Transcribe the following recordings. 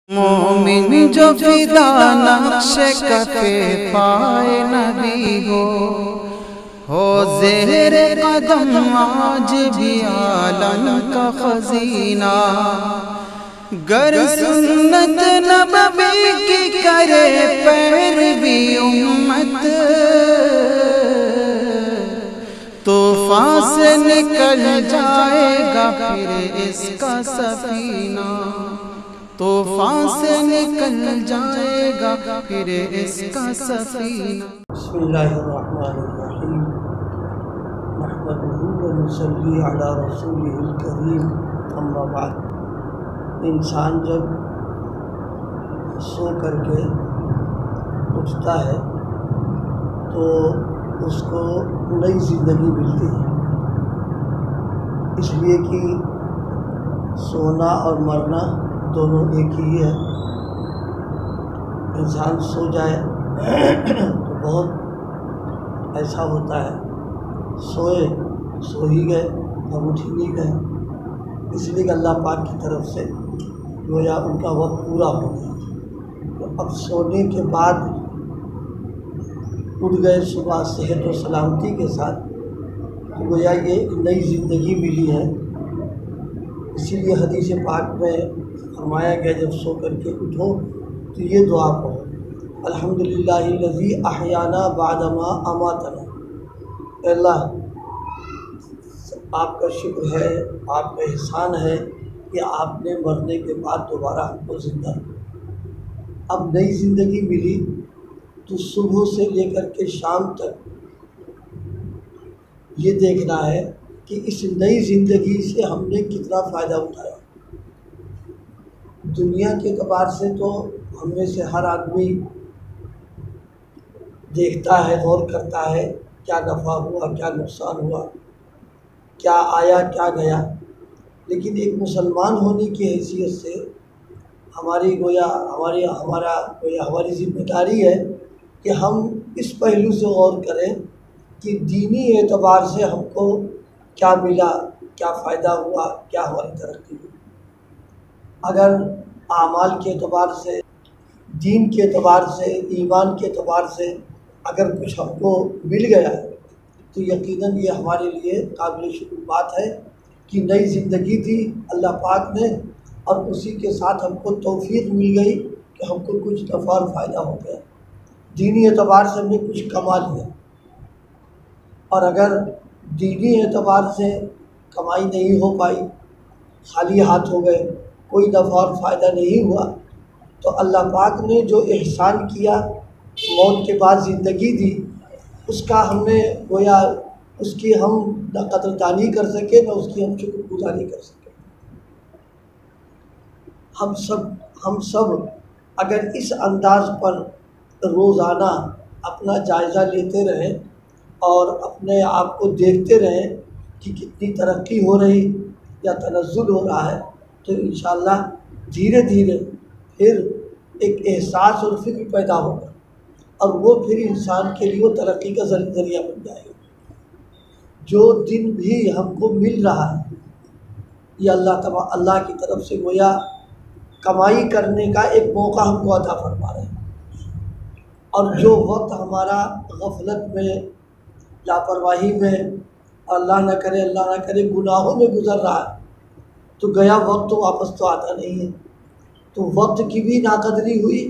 مومن جو فدا نقش کفے پائے نبی ہو زہر قدم آج بھی عالم کا خزینہ، گر سنت نبوی کی کرے پیروی امت، طوفان سے نکل جائے گا پھر اس کا سفینہ، طوفان سے نکل جائے گا پھر اس کا سفینہ۔ بسم اللہ الرحمن الرحیم، نحمدہ و نصلی علی رسولہ الکریم، اما بعد۔ انسان جب سو کر کے اٹھتا ہے تو اس کو نئی زندگی ملتی ہے، اس لیے کہ سونا اور مرنا دونوں ایک ہی ہے۔ انسان سو جائے تو بہت ایسا ہوتا ہے، سوئے سو ہی گئے، اب اٹھ ہی نہیں گئے، اس لیے کہ اللہ پاک کی طرف سے گویا ان کا وقت پورا ہو گیا۔ تو اب سونے کے بعد اٹھ گئے صبح صحت و سلامتی کے ساتھ، تو گویا یہ ایک نئی زندگی ملی ہے۔ اسی لیے حدیث پاک میں فرمایا گیا جب سو کر کے اٹھو تو یہ دعا پڑھو، الحمدللہ الذی احیانا بعد ما اماتنا۔ اے اللہ، آپ کا شکر ہے، آپ کا احسان ہے کہ آپ نے مرنے کے بعد دوبارہ ہم کو زندہ کیا۔ اب نئی زندگی ملی تو صبح سے لے کر کے شام تک یہ دیکھنا ہے کہ اس نئی زندگی سے ہم نے کتنا فائدہ اٹھایا۔ دنیا کے اعتبار سے تو ہم میں سے ہر آدمی دیکھتا ہے، غور کرتا ہے کیا نفع ہوا، کیا نقصان ہوا، کیا آیا کیا گیا، لیکن ایک مسلمان ہونے کی حیثیت سے ہماری ذمہ داری ہے کہ ہم اس پہلو سے غور کریں کہ دینی اعتبار سے ہم کو کیا ملا، کیا فائدہ ہوا، کیا ہماری ترقی ہوئی۔ اگر اعمال کے اعتبار سے، دین کے اعتبار سے، ایمان کے اعتبار سے اگر کچھ ہم کو مل گیا تو یقیناً یہ ہمارے لیے قابل شکر بات ہے کہ نئی زندگی دی اللہ پاک نے، اور اسی کے ساتھ ہم کو توفیق مل گئی کہ ہم کو کچھ نفع اور فائدہ ہو گیا، دینی اعتبار سے ہم نے کچھ کما لیا۔ اور اگر دینی اعتبار سے کمائی نہیں ہو پائی، خالی ہاتھ ہو گئے، کوئی نفع اور فائدہ نہیں ہوا، تو اللہ پاک نے جو احسان کیا، موت کے بعد زندگی دی، اس کا ہم نے گویا اس کی ہم نہ قدردانی کر سکے، نہ اس کی ہم شکر گزاری کر سکے۔ ہم سب اگر اس انداز پر روزانہ اپنا جائزہ لیتے رہیں اور اپنے آپ کو دیکھتے رہیں کہ کتنی ترقی ہو رہی یا تنزل ہو رہا ہے، تو انشاءاللہ دھیرے دھیرے پھر ایک احساس اور فکر پیدا ہوگا، اور وہ پھر انسان کے لیے وہ ترقی کا ذریعہ بن جائے گا۔ جو دن بھی ہم کو مل رہا ہے یہ اللہ کی طرف سے گویا کمائی کرنے کا ایک موقع ہم کو عطا فرما رہے ہیں، اور جو وقت ہمارا غفلت میں، لاپرواہی میں، اللہ نہ کرے گناہوں میں گزر رہا ہے، تو گیا وقت تو واپس تو آتا نہیں ہے، تو وقت کی بھی ناقدری ہوئی،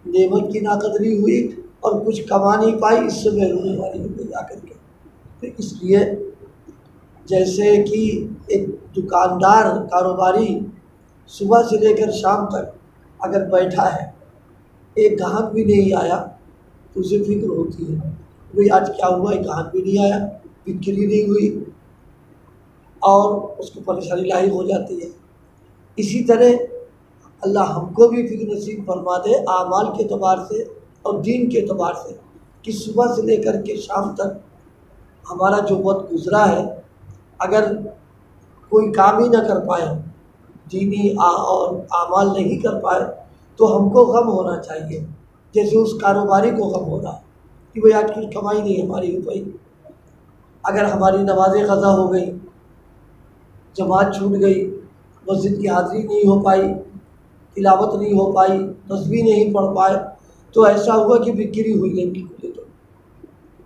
نعمت کی ناقدری ہوئی، اور کچھ کما نہیں پائی، اس سے محرومی والی ہو گئی جا کر کے۔ تو اس لیے جیسے کہ ایک دکاندار، کاروباری صبح سے لے کر شام تک اگر بیٹھا ہے، ایک گاہک بھی نہیں آیا تو اسے فکر ہوتی ہے، بھئی آج کیا ہوا، ایک گاہک بھی نہیں آیا، بکری نہیں ہوئی، اور اس کو پریشانی لاحق ہو جاتی ہے۔ اسی طرح اللہ ہم کو بھی فکر نصیب فرما دے اعمال کے اعتبار سے اور دین کے اعتبار سے، کہ صبح سے لے کر کے شام تک ہمارا جو وقت گزرا ہے، اگر کوئی کام ہی نہ کر پائے، دینی اور اعمال نہیں کر پائے، تو ہم کو غم ہونا چاہیے، جیسے اس کاروباری کو غم ہو رہا ہے کہ بھئی آج کچھ کمائی نہیں ہماری ہو پائی۔ اگر ہماری نمازیں قضا ہو گئی، جماعت چھوٹ گئی، مسجد کی حاضری نہیں ہو پائی، تلاوت نہیں ہو پائی، تسبیح نہیں پڑھ پائے، تو ایسا ہوا کہ بکری ہوئی ہے بالکل. تو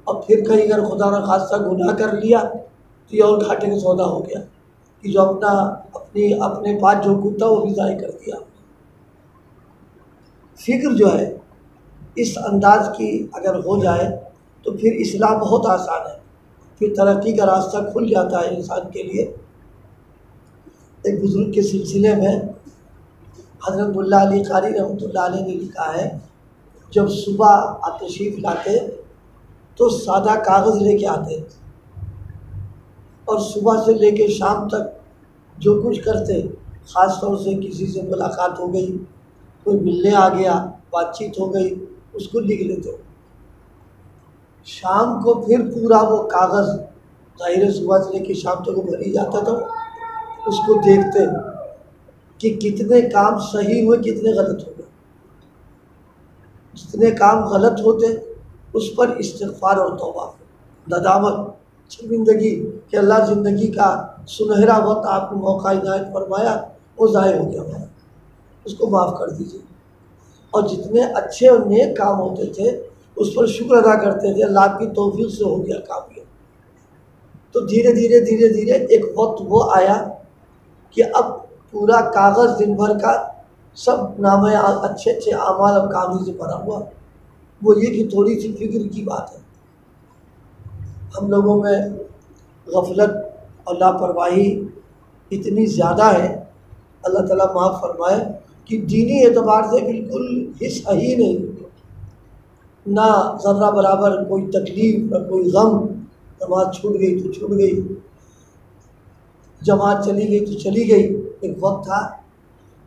اور پھر کہیں اگر خدا نہ خاصہ گناہ کر لیا تو یہ اور گھاٹے کا سودا ہو گیا کہ جو اپنے پاس جو کچھ تھا وہ بھی ضائع کر دیا. فکر جو ہے اس انداز کی اگر ہو جائے تو پھر اصلاح بہت آسان ہے، پھر ترقی کا راستہ کھل جاتا ہے انسان کے لیے. ایک بزرگ کے سلسلے میں حضرت ملا علی قاری رحمۃ اللہ علیہ نے لکھا ہے، جب صبح تشریف لاتے تو سادہ کاغذ لے کے آتے اور صبح سے لے کے شام تک جو کچھ کرتے، خاص طور سے کسی سے ملاقات ہو گئی، کوئی ملنے آ گیا، بات چیت ہو گئی، اس کو لکھ لیتے. شام کو پھر پورا وہ کاغذ ظاہر صبح سے لے کے شام تک وہ بھری جاتا تھا، اس کو دیکھتے کہ کتنے کام صحیح ہوئے، کتنے غلط ہو گئے. جتنے کام غلط ہوتے اس پر استغفار اور توبہ، ندامت، شرمندگی کہ اللہ زندگی کا سنہرا وقت آپ کو موقع عنایت فرمایا وہ ضائع ہو گیا، اس کو معاف کر دیجیے. اور جتنے اچھے اور نیک کام ہوتے تھے اس پر شکر ادا کرتے تھے، اللہ آپ کی توفیق سے ہو گیا کام یہ. تو دھیرے دھیرے ایک وقت وہ آیا کہ اب پورا کاغذ دن بھر کا سب نامے اچھے اعمال اور کام سے بھرا ہوا. وہ یہ کہ تھوڑی سی فکر کی بات ہے، ہم لوگوں میں غفلت اور لاپرواہی اتنی زیادہ ہے، اللہ تعالیٰ معاف فرمائے، کہ دینی اعتبار سے بالکل حص ہی نہیں، نہ ذرہ برابر کوئی تکلیف نہ کوئی غم. نماز چھوٹ گئی تو چھوٹ گئی، جماعت چلی گئی تو چلی گئی. ایک وقت تھا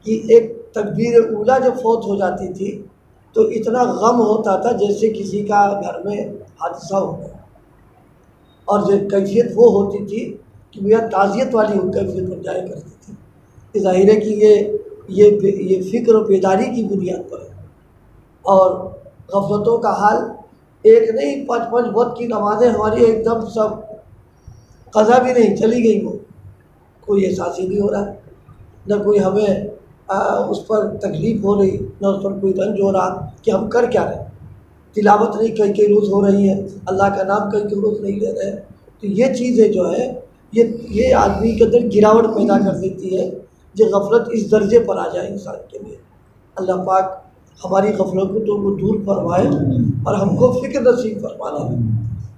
کہ ایک تکبیر اولیٰ جب فوت ہو جاتی تھی تو اتنا غم ہوتا تھا جیسے کسی کا گھر میں حادثہ ہو گیا، اور جو کیفیت وہ ہوتی تھی کہ وہ تعزیت والی کیفیت بن جایا کرتی تھی. ظاہر ہے کہ یہ فکر و بیداری کی بنیاد پر ہے. اور غفلتوں کا حال ایک نہیں، 5 وقت کی نمازیں ہماری ایک دم سب قضا بھی نہیں، چلی گئی، وہ کوئی احساس ہی نہیں ہو رہا، نہ کوئی ہمیں اس پر تکلیف ہو رہی، نہ اس پر کوئی رنج ہو رہا کہ ہم کر کیا رہے. تلاوت نہیں کئی روز ہو رہی ہے، اللہ کا نام کئی روز نہیں لے رہے. تو یہ چیزیں جو ہے یہ آدمی کے اندر گراوٹ پیدا کر دیتی ہے، جو غفلت اس درجے پر آ جائے انسان کے لیے. اللہ پاک ہماری غفلتوں کو دور فرمائے اور ہم کو فکر نصیب فرما دے.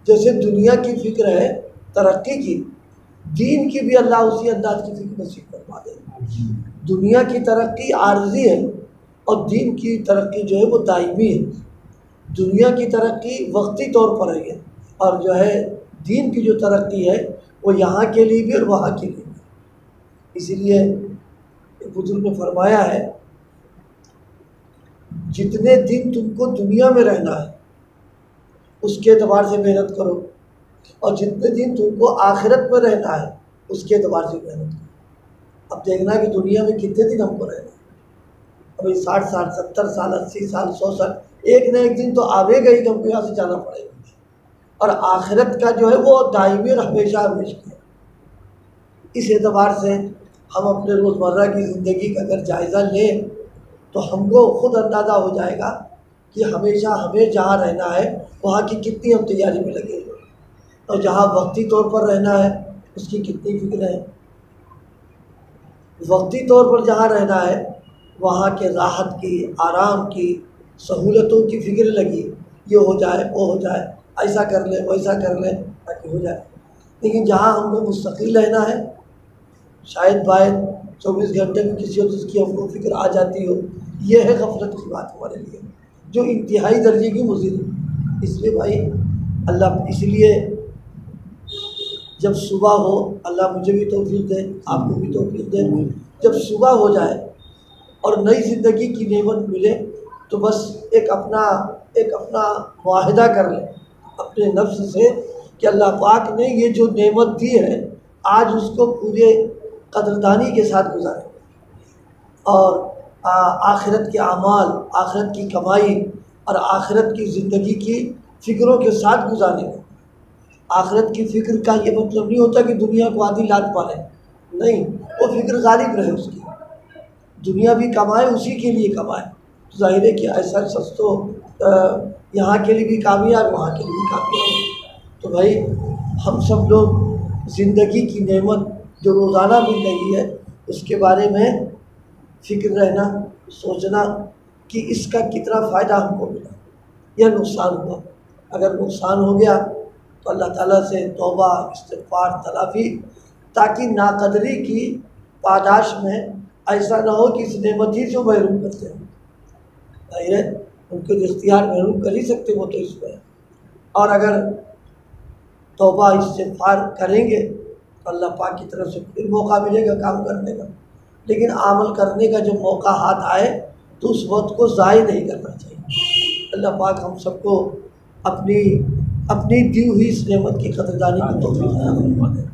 جیسے دنیا کی فکر ہے ترقی کی، دین کی بھی اللہ اسی انداز کی فکر نصیب فرما دے. دنیا کی ترقی عارضی ہے اور دین کی ترقی جو ہے وہ دائمی ہے. دنیا کی ترقی وقتی طور پر ہے، اور جو ہے دین کی جو ترقی ہے وہ یہاں کے لیے بھی اور وہاں کے لیے بھی. اسی لیے بزرگ نے فرمایا ہے، جتنے دن تم کو دنیا میں رہنا ہے اس کے اعتبار سے محنت کرو، اور جتنے دن تم کو آخرت میں رہنا ہے اس کے اعتبار سے محنت کرو. اب دیکھنا کہ دنیا میں کتنے دن ہم کو رہنا ہے. ابھی 60 سال 70 سال 80 سال 100 سال، ایک نہ ایک دن تو آوے گا ہی کہ ہم کو یہاں سے جانا پڑے گا. اور آخرت کا جو ہے وہ دائمی اور ہمیشہ ہمیشہ ہے. اس اعتبار سے ہم اپنے روزمرہ کی زندگی کا اگر جائزہ لیں تو ہم کو خود اندازہ ہو جائے گا کہ ہمیشہ ہمیں جہاں رہنا ہے وہاں کی کتنی ہم تیاری میں لگے ہوئے ہیں، اور جہاں وقتی طور پر رہنا ہے اس کی کتنی فکر ہے. وقتی طور پر جہاں رہنا ہے وہاں کے راحت کی، آرام کی، سہولتوں کی فکر لگی، یہ ہو جائے وہ ہو جائے، ایسا کر لیں ویسا کر لیں تاکہ ہو جائے. لیکن جہاں ہم کو مستقل رہنا ہے، شاید باید 24 گھنٹے میں کسی اور چیز کی ہم کو فکر آ جاتی ہو، یہ ہے غفلت کی بات ہمارے لیے جو انتہائی درجے کی مضر ہے. اس لیے بھائی اللہ، اس لیے جب صبح ہو، اللہ مجھے بھی توفیق دے، آپ کو بھی توفیق دے، جب صبح ہو جائے اور نئی زندگی کی نعمت ملے تو بس ایک اپنا معاہدہ کر لیں اپنے نفس سے کہ اللہ پاک نے یہ جو نعمت دی ہے آج اس کو پورے قدردانی کے ساتھ گزاریں، اور آخرت کے اعمال، آخرت کی کمائی اور آخرت کی زندگی کی فکروں کے ساتھ گزاریں. آخرت کی فکر کا یہ مطلب نہیں ہوتا کہ دنیا کو آدھی لات پالے، نہیں، وہ فکر غالب رہے اس کی. دنیا بھی کمائے اسی کے لیے کمائے، ظاہر ہے کہ ایسا شخص تو یہاں کے لیے بھی کامیاب وہاں کے لیے بھی کامیاب۔ تو بھائی ہم سب لوگ زندگی کی نعمت جو روزانہ مل رہی ہے اس کے بارے میں فکر رہنا، سوچنا کہ اس کا کتنا فائدہ ہم کو ملا یا نقصان ہوا۔ اگر نقصان ہو گیا تو اللہ تعالیٰ سے توبہ، استغفار، تلافی، تاکہ ناقدری کی پاداش میں ایسا نہ ہو کہ اس نعمت ہی سے محروم کرتے ہیں۔ ظاہر ہے ان کے اختیار محروم کر ہی سکتے وہ تو اس میں، اور اگر توبہ استغفار کریں گے تو اللہ پاک کی طرف سے پھر موقع ملے گا کام کرنے کا۔ لیکن عمل کرنے کا جو موقع ہاتھ آئے تو اس وقت کو ضائع نہیں کرنا چاہیے۔ اللہ پاک ہم سب کو اپنی دی ہوئی اس نعمت کی قدردانی کی توفیق عطا فرمائے۔